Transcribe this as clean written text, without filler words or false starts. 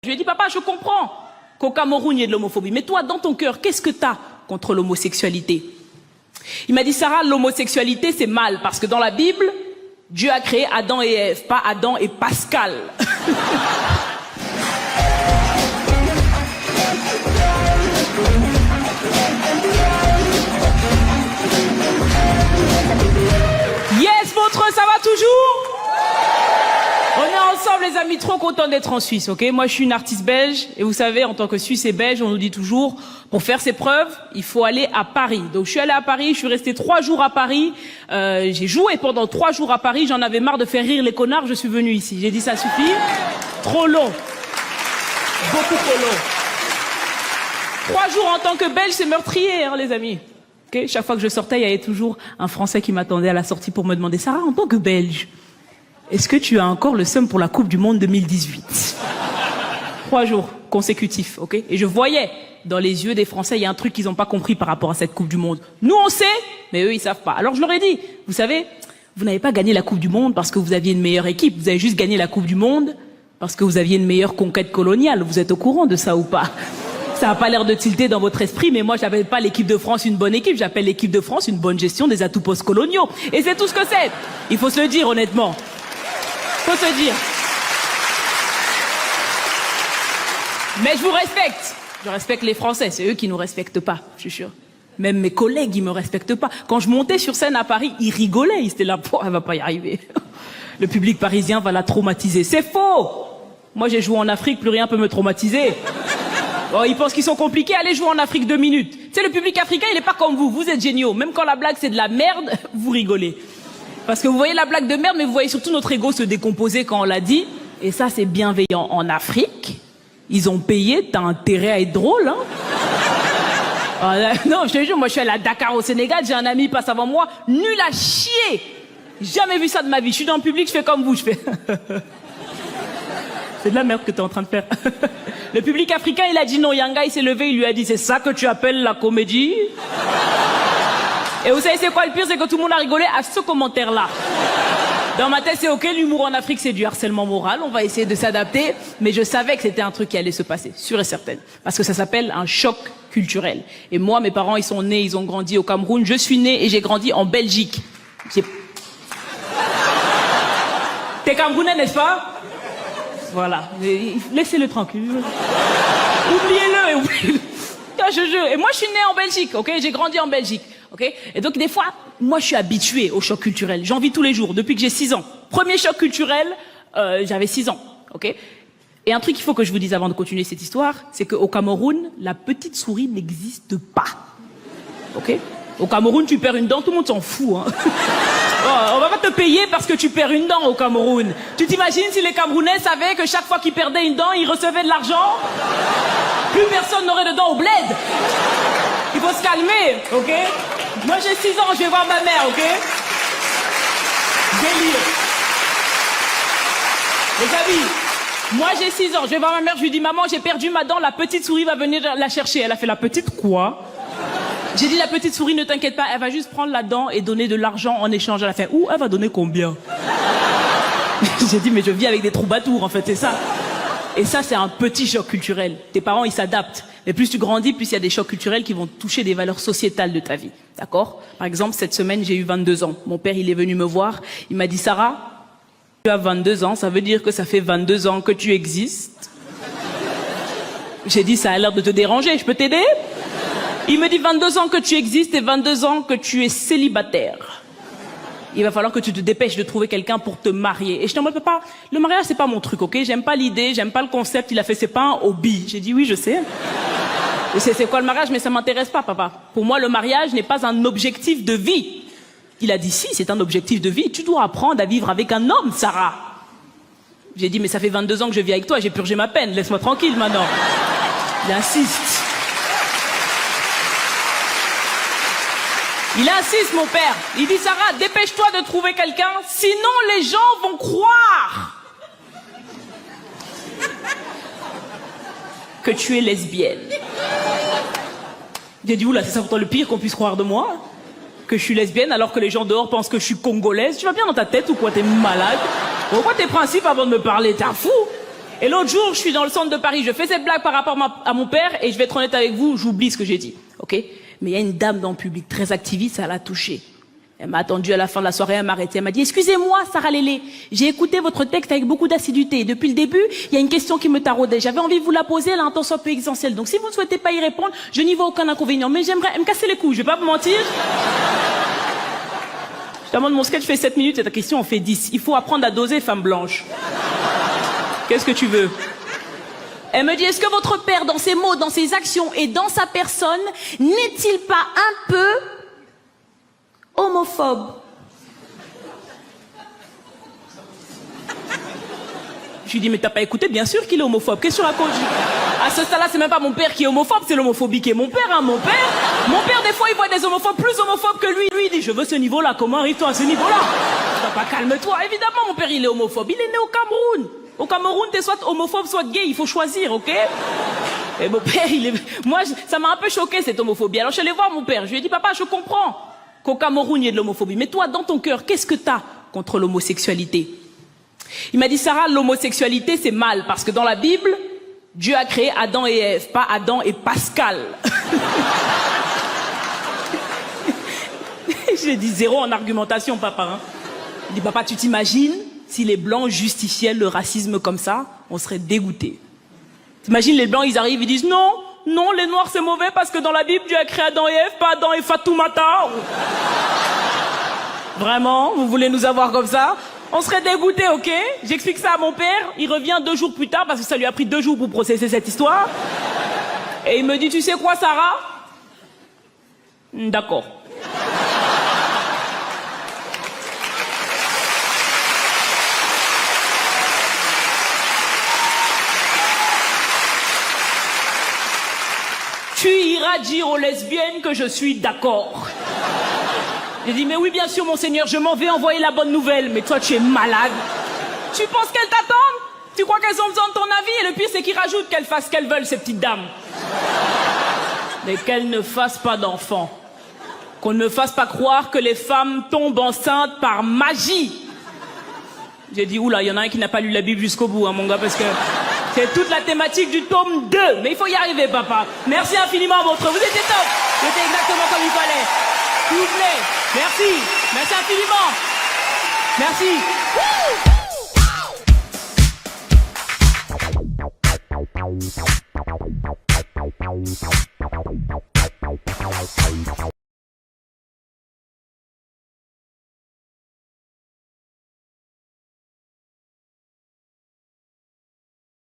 Je lui ai dit, papa, je comprends qu'au Cameroun, il y ait de l'homophobie. Mais toi, dans ton cœur, qu'est-ce que tu as contre l'homosexualité? Il m'a dit, Sarah, l'homosexualité, c'est mal. Parce que dans la Bible, Dieu a créé Adam et Ève, pas Adam et Pascal. Yes, votre, ça va toujours? On est ensemble, les amis, trop content d'être en Suisse, ok? Moi, je suis une artiste belge, et vous savez, en tant que Suisse et belge, on nous dit toujours, pour faire ses preuves, il faut aller à Paris. Donc, je suis allée à Paris, je suis restée 3 jours à Paris, j'ai joué pendant 3 jours à Paris, j'en avais marre de faire rire les connards, je suis venue ici. J'ai dit, ça suffit. Trop long. Beaucoup trop long. 3 jours en tant que belge, c'est meurtrier, hein, les amis. Okay? Chaque fois que je sortais, il y avait toujours un Français qui m'attendait à la sortie pour me demander, Sarah, en tant que belge, est-ce que tu as encore le seum pour la Coupe du Monde 2018? 3 jours consécutifs, ok? Et je voyais dans les yeux des Français, il y a un truc qu'ils n'ont pas compris par rapport à cette Coupe du Monde. Nous, on sait, mais eux, ils savent pas. Alors je leur ai dit, vous savez, vous n'avez pas gagné la Coupe du Monde parce que vous aviez une meilleure équipe. Vous avez juste gagné la Coupe du Monde parce que vous aviez une meilleure conquête coloniale. Vous êtes au courant de ça ou pas? Ça n'a pas l'air de tilter dans votre esprit, mais moi, j'appelle pas l'équipe de France une bonne équipe. J'appelle l'équipe de France une bonne gestion des atouts post-coloniaux. Et c'est tout ce que c'est. Il faut se le dire, honnêtement. Faut se dire. Mais je vous respecte. Je respecte les Français. C'est eux qui nous respectent pas, je suis sûre. Même mes collègues, ils me respectent pas. Quand je montais sur scène à Paris, ils rigolaient. Ils étaient là, oh, elle va pas y arriver. Le public parisien va la traumatiser. C'est faux. Moi, j'ai joué en Afrique, plus rien peut me traumatiser. Oh, ils pensent qu'ils sont compliqués. Allez jouer en Afrique 2 minutes. Tu sais, le public africain, il est pas comme vous. Vous êtes géniaux. Même quand la blague, c'est de la merde, vous rigolez. Parce que vous voyez la blague de merde, mais vous voyez surtout notre ego se décomposer quand on l'a dit. Et ça, c'est bienveillant. En Afrique, ils ont payé, t'as intérêt à être drôle, hein. Non, je te jure, moi je suis allée à Dakar au Sénégal, j'ai un ami passe avant moi, nul à chier. Jamais vu ça de ma vie. Je suis dans le public, je fais comme vous, je fais... C'est de la merde que t'es en train de faire. Le public africain, il a dit non. Yanga, il s'est levé, il lui a dit, c'est ça que tu appelles la comédie? Et vous savez c'est quoi le pire? C'est que tout le monde a rigolé à ce commentaire-là. Dans ma tête, c'est ok, l'humour en Afrique, c'est du harcèlement moral, on va essayer de s'adapter, mais je savais que c'était un truc qui allait se passer, sûr et certain. Parce que ça s'appelle un choc culturel. Et moi, mes parents, ils sont nés, ils ont grandi au Cameroun, je suis née et j'ai grandi en Belgique. T'es Camerounais, n'est-ce pas? Voilà, laissez-le tranquille. Oubliez-le. Et moi, je suis née en Belgique, ok? J'ai grandi en Belgique, ok? Et donc, des fois, moi, je suis habituée au choc culturel. J'en vis tous les jours, depuis que j'ai 6 ans. Premier choc culturel, j'avais 6 ans, ok? Et un truc qu'il faut que je vous dise avant de continuer cette histoire, c'est qu'au Cameroun, la petite souris n'existe pas, ok? Au Cameroun, tu perds une dent, tout le monde s'en fout, hein. Oh, on va pas te payer parce que tu perds une dent au Cameroun. Tu t'imagines si les Camerounais savaient que chaque fois qu'ils perdaient une dent, ils recevaient de l'argent? Plus personne n'aurait de dents au bled. Il faut se calmer, ok? Moi j'ai 6 ans, je vais voir ma mère, ok? Délire. Les amis, moi j'ai 6 ans, je vais voir ma mère, je lui dis, maman, j'ai perdu ma dent, la petite souris va venir la chercher. Elle a fait, la petite quoi? J'ai dit, la petite souris, ne t'inquiète pas, elle va juste prendre la dent et donner de l'argent en échange. Elle a fait, ouh, elle va donner combien? J'ai dit, mais je vis avec des troubadours, en fait, c'est ça. Et ça, c'est un petit choc culturel. Tes parents, ils s'adaptent. Mais plus tu grandis, plus il y a des chocs culturels qui vont toucher des valeurs sociétales de ta vie. D'accord? Par exemple, cette semaine, j'ai eu 22 ans. Mon père, il est venu me voir. Il m'a dit, Sarah, tu as 22 ans, ça veut dire que ça fait 22 ans que tu existes. J'ai dit, ça a l'air de te déranger, je peux t'aider? Il me dit 22 ans que tu existes et 22 ans que tu es célibataire. Il va falloir que tu te dépêches de trouver quelqu'un pour te marier. Et je dis, moi, papa, le mariage, c'est pas mon truc, ok? J'aime pas l'idée, j'aime pas le concept. Il a fait, c'est pas un hobby. J'ai dit, oui, je sais. C'est quoi le mariage? Mais ça m'intéresse pas, papa. Pour moi, le mariage n'est pas un objectif de vie. Il a dit, si, c'est un objectif de vie. Tu dois apprendre à vivre avec un homme, Sarah. J'ai dit, mais ça fait 22 ans que je vis avec toi, j'ai purgé ma peine. Laisse-moi tranquille, maintenant. Il insiste. Il insiste, mon père. Il dit, Sarah, dépêche-toi de trouver quelqu'un, sinon les gens vont croire que tu es lesbienne. J'ai dit, oula, c'est ça pourtant le pire qu'on puisse croire de moi? Que je suis lesbienne alors que les gens dehors pensent que je suis congolaise? Tu vas bien dans ta tête ou quoi? T'es malade? Pourquoi tes principes avant de me parler? T'es un fou? Et l'autre jour, je suis dans le centre de Paris, je fais cette blague par rapport à mon père, et je vais être honnête avec vous, j'oublie ce que j'ai dit, ok? Mais il y a une dame dans le public très activiste, ça l'a touchée. Elle m'a attendu à la fin de la soirée, elle m'a arrêté, elle m'a dit « Excusez-moi, Sarah Lélé, j'ai écouté votre texte avec beaucoup d'assiduité. Depuis le début, il y a une question qui me taraudait. J'avais envie de vous la poser, elle a un temps soit peu existentiel. Donc si vous ne souhaitez pas y répondre, je n'y vois aucun inconvénient. Mais j'aimerais me casser les couilles, je vais pas vous mentir. » Je demande mon sketch fait 7 minutes et ta question en fait 10. Il faut apprendre à doser, femme blanche. Qu'est-ce que tu veux? Elle me dit, est-ce que votre père, dans ses mots, dans ses actions et dans sa personne, n'est-il pas un peu homophobe? Je lui dis, mais t'as pas écouté? Bien sûr qu'il est homophobe. Qu'est-ce que tu racontes? À ce stade-là, c'est même pas mon père qui est homophobe, c'est l'homophobie qui est mon père, hein. Mon père, des fois, il voit des homophobes plus homophobes que lui. Lui, il dit, je veux ce niveau-là. Comment arrive-toi à ce niveau-là? Pas calme-toi. Évidemment, mon père, il est homophobe. Il est né au Cameroun. Au Cameroun, t'es soit homophobe, soit gay. Il faut choisir, ok? Et mon père, moi, ça m'a un peu choqué, cette homophobie. Alors, je suis allée voir mon père. Je lui ai dit, papa, je comprends qu'au Cameroun, il y ait de l'homophobie. Mais toi, dans ton cœur, qu'est-ce que t'as contre l'homosexualité? Il m'a dit, Sarah, l'homosexualité, c'est mal. Parce que dans la Bible, Dieu a créé Adam et Ève, pas Adam et Pascal. J'ai dit zéro en argumentation, papa. Hein. Il dit, papa, tu t'imagines si les Blancs justifiaient le racisme comme ça? On serait dégoûtés. T'imagines, les Blancs, ils arrivent, ils disent, non, non, les Noirs, c'est mauvais parce que dans la Bible, Dieu a créé Adam et Ève, pas Adam et Fatoumata. Vraiment? Vous voulez nous avoir comme ça? On serait dégoûtés, ok? J'explique ça à mon père, il revient 2 jours plus tard, parce que ça lui a pris 2 jours pour processer cette histoire. Et il me dit, tu sais quoi, Sarah? D'accord. Tu iras dire aux lesbiennes que je suis d'accord. J'ai dit, mais oui, bien sûr, monseigneur, je m'en vais envoyer la bonne nouvelle. Mais toi, tu es malade. Tu penses qu'elles t'attendent? Tu crois qu'elles ont besoin de ton avis? Et le pire, c'est qu'ils rajoutent qu'elles fassent ce qu'elles veulent, ces petites dames. Mais qu'elles ne fassent pas d'enfants. Qu'on ne me fasse pas croire que les femmes tombent enceintes par magie. J'ai dit, oula, il y en a un qui n'a pas lu la Bible jusqu'au bout, hein, mon gars, parce que c'est toute la thématique du tome 2. Mais il faut y arriver, papa. Merci infiniment, votre. Vous étiez top. Vous étiez exactement comme il fallait. S'il vous plaît. Merci. Merci infiniment. Merci.